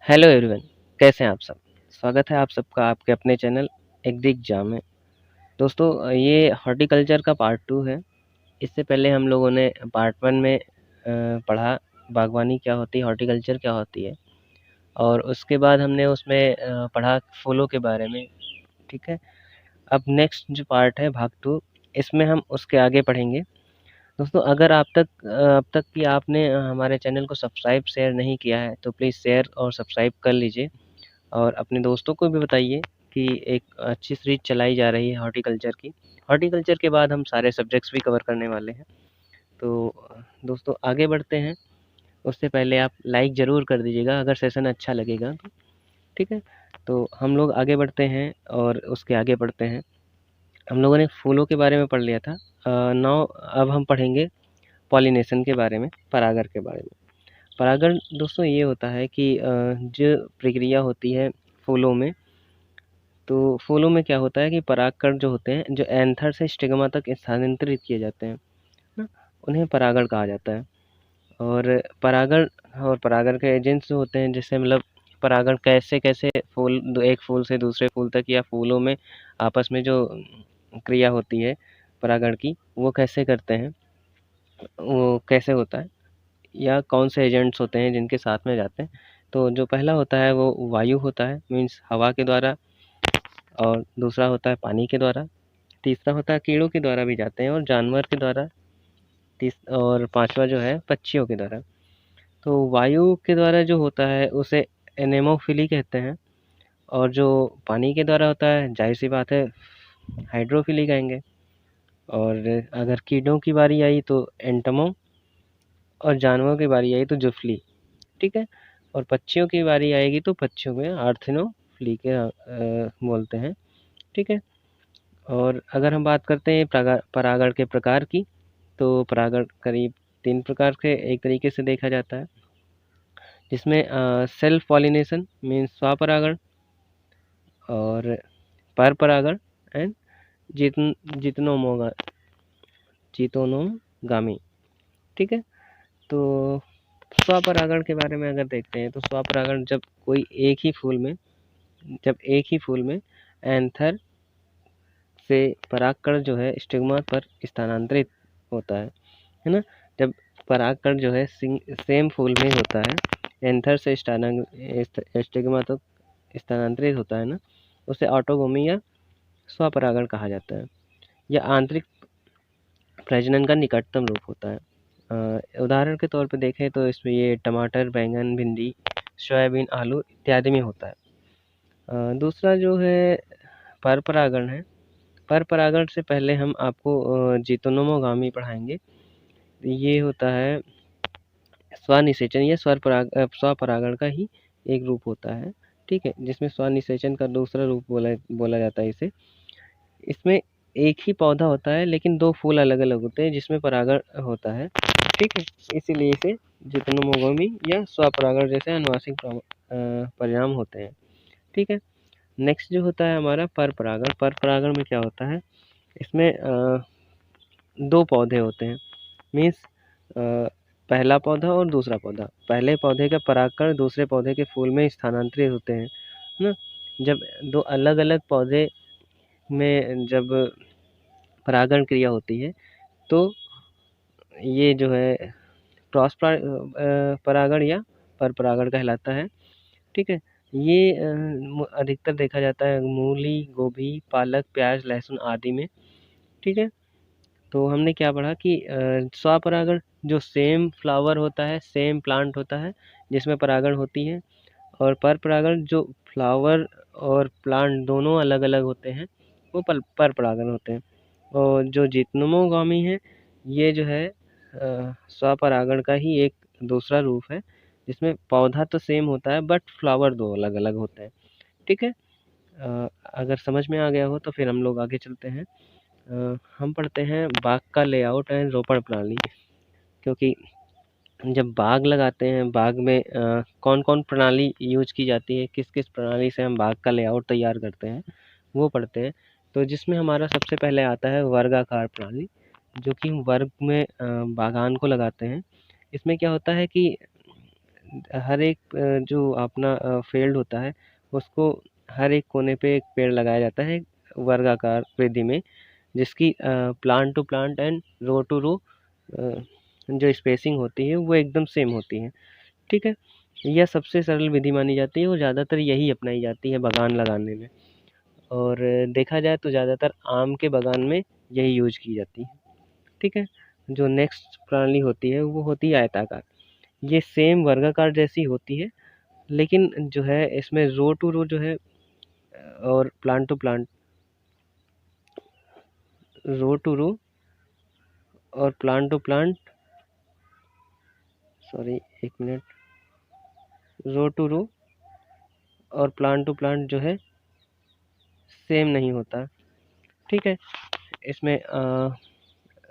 Hello everyone, कैसे हैं आप सब। स्वागत है आप सबका आपके अपने चैनल एग्रीजाम में। दोस्तों, ये हॉर्टिकल्चर का पार्ट 2 है। इससे पहले हम लोगों ने पार्ट 1 में पढ़ा बागवानी क्या होती है, हॉर्टिकल्चर क्या होती है, और उसके बाद हमने उसमें पढ़ा फूलों के बारे में। ठीक है। अब नेक्स्ट जो पार्ट है भाग 2, इसमें हम उसके आगे पढ़ेंगे। दोस्तों, अगर अब तक भी आपने हमारे चैनल को सब्सक्राइब शेयर नहीं किया है तो प्लीज़ शेयर और सब्सक्राइब कर लीजिए, और अपने दोस्तों को भी बताइए कि एक अच्छी सीरीज चलाई जा रही है हॉर्टिकल्चर की। हॉर्टिकल्चर के बाद हम सारे सब्जेक्ट्स भी कवर करने वाले हैं। तो दोस्तों, आगे बढ़ते हैं। उससे पहले आप लाइक ज़रूर कर दीजिएगा अगर सेशन अच्छा लगेगा तो। ठीक है। तो हम लोग आगे बढ़ते हैं और उसके आगे बढ़ते हैं। हम लोगों ने फूलों के बारे में पढ़ लिया था। नाउ अब हम पढ़ेंगे पॉलिनेशन के बारे में, परागण के बारे में। परागण दोस्तों ये होता है कि जो प्रक्रिया होती है फूलों में, तो फूलों में क्या होता है कि परागकण जो होते हैं, जो एंथर से स्टिग्मा तक स्थानांतरित किए जाते हैं ना, उन्हें परागण कहा जाता है। और परागण और परागण के एजेंट्स जो होते हैं, जैसे मतलब परागण कैसे कैसे एक फूल से दूसरे फूल तक, या फूलों में आपस में जो क्रिया होती है परागण की, वो कैसे करते हैं, वो कैसे होता है, या कौन से एजेंट्स होते हैं जिनके साथ में जाते हैं। तो जो पहला होता है वो वायु होता है, मीन्स हवा के द्वारा। और दूसरा होता है पानी के द्वारा। तीसरा होता है कीड़ों के द्वारा भी जाते हैं और जानवर के द्वारा। और पांचवा जो है पक्षियों के द्वारा। तो वायु के द्वारा जो होता है उसे एनेमोफिली कहते हैं, और जो पानी के द्वारा होता है, जाहिर सी बात है, हाइड्रोफिली कहेंगे। और अगर कीड़ों की बारी आई तो एंटमो, और जानवरों की बारी आई तो जुफली। ठीक है। और पक्षियों की बारी आएगी तो पक्षियों में आर्थिनोफिली के बोलते हैं। ठीक है। और अगर हम बात करते हैं परागण के प्रकार की, तो परागण करीब 3 प्रकार के एक तरीके से देखा जाता है, जिसमें सेल्फ पॉलिनेशन मीन्स स्वपरागण, और पर परागण, एंड जितन जितनोमोगा जितोनोगामी। ठीक है। तो स्वपरागण के बारे में अगर देखते हैं तो स्वपरागण जब एक ही फूल में एंथर से परागकण जो है स्टिग्मा पर स्थानांतरित होता है ना। जब परागकण जो है सेम फूल में होता है, एंथर से स्टिग्मा तक स्थानांतरित होता है ना, उसे ऑटोगोमी या स्वपरागण कहा जाता है। यह आंतरिक प्रजनन का निकटतम रूप होता है। उदाहरण के तौर पर देखें तो इसमें ये टमाटर, बैंगन, भिंडी, सोयाबीन, आलू इत्यादि में होता है। दूसरा जो है पर परागण है। पर परागण से पहले हम आपको जितोनोमोगामी पढ़ाएंगे। ये होता है स्वनिषेचन या स्वपरागण का ही एक रूप होता है। ठीक है। जिसमें स्वनिषेचन का दूसरा रूप बोला बोला जाता है इसे। इसमें एक ही पौधा होता है लेकिन दो फूल अलग अलग होते हैं जिसमें परागण होता है। ठीक है। इसीलिए इसे जितोनोमोगामी या स्वपरागण जैसे अनुवांशिक परिणाम होते हैं। ठीक है। नेक्स्ट जो होता है हमारा पर परागण। पर परागण में क्या होता है, इसमें दो पौधे होते हैं, मीन्स पहला पौधा और दूसरा पौधा। पहले पौधे का परागकण दूसरे पौधे के फूल में स्थानांतरित होते हैं ना। जब दो अलग अलग पौधे में जब परागण क्रिया होती है तो ये जो है परागण या पर परागण कहलाता है। ठीक है। ये अधिकतर देखा जाता है मूली, गोभी, पालक, प्याज, लहसुन आदि में। ठीक है। तो हमने क्या पढ़ा कि स्वपरागण जो सेम फ्लावर होता है, सेम प्लांट होता है जिसमें परागण होती है, और पर परागण जो फ्लावर और प्लांट दोनों अलग अलग होते हैं, वो पर परागण होते हैं। और जो जितनोमोगामी है, ये जो है स्वपरागण का ही एक दूसरा रूप है, जिसमें पौधा तो सेम होता है बट फ्लावर दो अलग अलग होते हैं। ठीक है। अगर समझ में आ गया हो तो फिर हम लोग आगे चलते हैं। हम पढ़ते हैं बाग का लेआउट एंड रोपण प्रणाली। क्योंकि जब बाग लगाते हैं, बाग में कौन कौन प्रणाली यूज की जाती है, किस किस प्रणाली से हम बाग का लेआउट तैयार करते हैं, वो पढ़ते हैं। तो जिसमें हमारा सबसे पहले आता है वर्गाकार प्रणाली, जो कि हम वर्ग में बागान को लगाते हैं। इसमें क्या होता है कि हर एक जो अपना फील्ड होता है उसको हर एक कोने पे एक पेड़ लगाया जाता है वर्गाकार विधि में, जिसकी plant to plant and row to row जो स्पेसिंग होती है वो एकदम सेम होती है। ठीक है, यह सबसे सरल विधि मानी जाती है और ज़्यादातर यही अपनाई जाती है बागान लगाने में। और देखा जाए तो ज़्यादातर आम के बागान में यही यूज की जाती है। ठीक है, जो नेक्स्ट प्रणाली होती है वो होती है आयताकार। ये सेम वर्गाकार जैसी होती है, लेकिन जो है इसमें रो टू रो जो है और plant to plant, row to row और प्लांट टू प्लांट, सॉरी एक मिनट, रो टू रो और प्लांट टू प्लांट जो है सेम नहीं होता। ठीक है, इसमें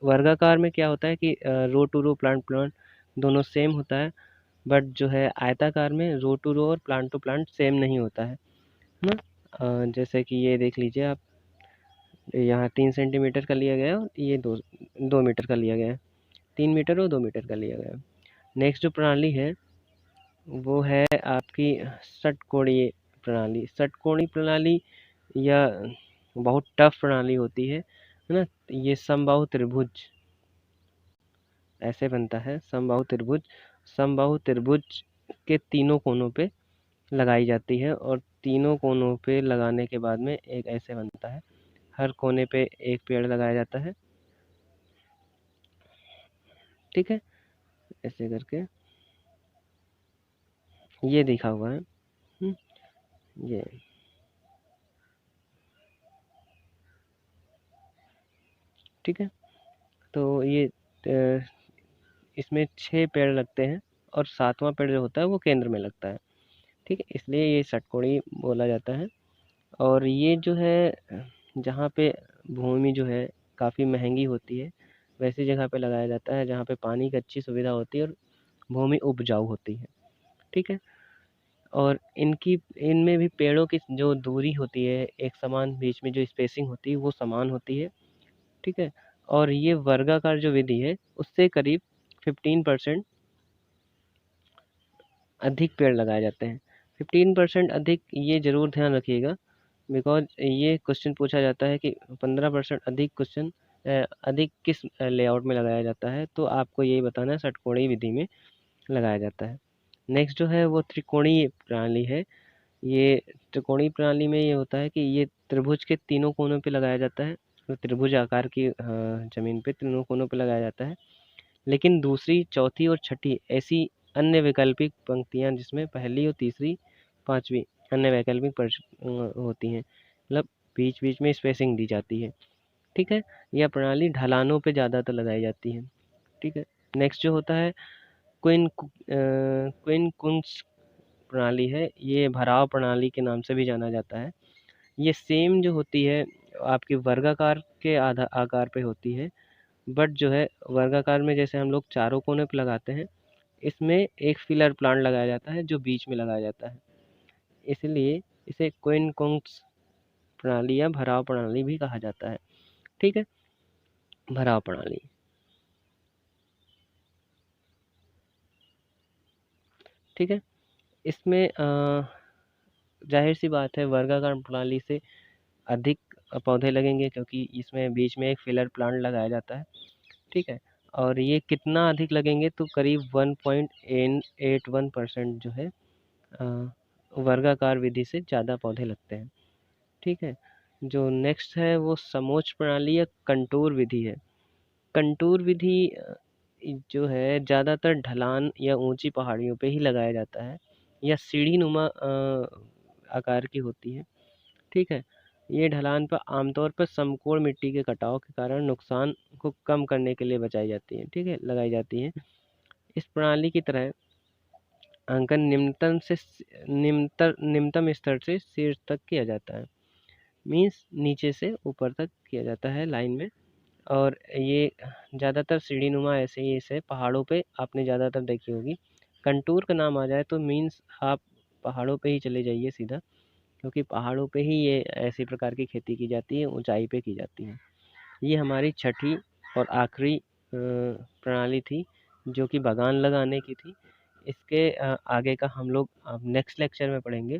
वर्गाकार में क्या होता है कि रो टू रो प्लांट प्लांट दोनों सेम होता है, बट जो है आयताकार में रो टू रो और प्लांट टू प्लांट सेम नहीं होता है ना। जैसे कि ये देख लीजिए आप, यहाँ 3 सेंटीमीटर का लिया गया और ये 2 मीटर का लिया गया है, 3 मीटर और 2 मीटर का लिया गया है। नेक्स्ट जो प्रणाली है वो है आपकी षटकोणीय प्रणाली। षटकोणीय प्रणाली या बहुत टफ प्रणाली होती है ना। ये समबाहु त्रिभुज ऐसे बनता है, समबाहु त्रिभुज। समबाहु त्रिभुज के तीनों कोनों पे लगाई जाती है और तीनों कोनों पे लगाने के बाद में एक ऐसे बनता है, हर कोने पे एक पेड़ लगाया जाता है। ठीक है, ऐसे करके ये दिखा हुआ है। ये ठीक है, तो ये इसमें 6 पेड़ लगते हैं और 7वां पेड़ जो होता है वो केंद्र में लगता है। ठीक है, इसलिए ये षटकोणी बोला जाता है। और ये जो है जहाँ पे भूमि जो है काफ़ी महंगी होती है, वैसी जगह पे लगाया जाता है जहाँ पे पानी की अच्छी सुविधा होती है और भूमि उपजाऊ होती है। ठीक है, और इनमें भी पेड़ों की जो दूरी होती है एक समान, बीच में जो स्पेसिंग होती है वो समान होती है। ठीक है, और ये वर्गाकार जो विधि है उससे करीब 15% अधिक पेड़ लगाए जाते हैं। 15% अधिक, ये ज़रूर ध्यान रखिएगा, बिकॉज़ ये क्वेश्चन पूछा जाता है कि 15% अधिक क्वेश्चन अधिक किस लेआउट में लगाया जाता है, तो आपको यही बताना है षटकोणीय विधि में लगाया जाता है। नेक्स्ट जो है वो त्रिकोणीय प्रणाली है। ये त्रिकोणीय प्रणाली में ये होता है कि ये त्रिभुज के तीनों कोनों पे लगाया जाता है, तो त्रिभुज आकार की ज़मीन पे तीनों कोनों पे लगाया जाता है। लेकिन दूसरी, चौथी और छठी ऐसी अन्य वैकल्पिक पंक्तियाँ जिसमें पहली और तीसरी, पांचवी अन्य वैकल्पिक होती हैं, मतलब बीच बीच में स्पेसिंग दी जाती है। ठीक है, यह प्रणाली ढलानों पे ज़्यादातर लगाई जाती है। ठीक है, नेक्स्ट जो होता है क्विन कुंस प्रणाली है। ये भराव प्रणाली के नाम से भी जाना जाता है। ये सेम जो होती है आपकी वर्गाकार के आकार पे होती है, बट जो है वर्गाकार में जैसे हम लोग चारों कोने पे लगाते हैं, इसमें एक फिलर प्लांट लगाया जाता है जो बीच में लगाया जाता है, इसलिए इसे क्वीन कुंस प्रणाली या भराव प्रणाली भी कहा जाता है। ठीक है, भराव प्रणाली। ठीक है, इसमें जाहिर सी बात है वर्गाकार प्रणाली से अधिक पौधे लगेंगे, क्योंकि इसमें बीच में एक फिलर प्लांट लगाया जाता है। ठीक है, और ये कितना अधिक लगेंगे तो करीब 1.81% जो है वर्गाकार विधि से ज़्यादा पौधे लगते हैं। ठीक है, जो नेक्स्ट है वो समोच्च प्रणाली या कंटूर विधि है। कंटूर विधि जो है ज़्यादातर ढलान या ऊंची पहाड़ियों पे ही लगाया जाता है, या सीढ़ी नुमा आकार की होती है। ठीक है, ये ढलान पर आमतौर पर समकोण मिट्टी के कटाव के कारण नुकसान को कम करने के लिए बचाई जाती है। ठीक है, लगाई जाती है। इस प्रणाली की तरह अंकन निम्नतम स्तर से शीर्ष तक किया जाता है, मीन्स नीचे से ऊपर तक किया जाता है लाइन में। और ये ज़्यादातर सीढ़ीनुमा ऐसे ही इसे पहाड़ों पे आपने ज़्यादातर देखी होगी। कंटूर का नाम आ जाए तो मीन्स आप पहाड़ों पे ही चले जाइए सीधा, क्योंकि पहाड़ों पे ही ये ऐसी प्रकार की खेती की जाती है, ऊंचाई पे की जाती है। ये हमारी छठी और आखिरी प्रणाली थी जो कि बागान लगाने की थी। इसके आगे का हम लोग अब नेक्स्ट लेक्चर में पढ़ेंगे।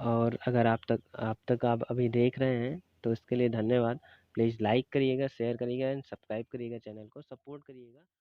और अगर आप अभी देख रहे हैं तो इसके लिए धन्यवाद। प्लीज़ लाइक करिएगा, शेयर करिएगा एंड सब्सक्राइब करिएगा, चैनल को सपोर्ट करिएगा।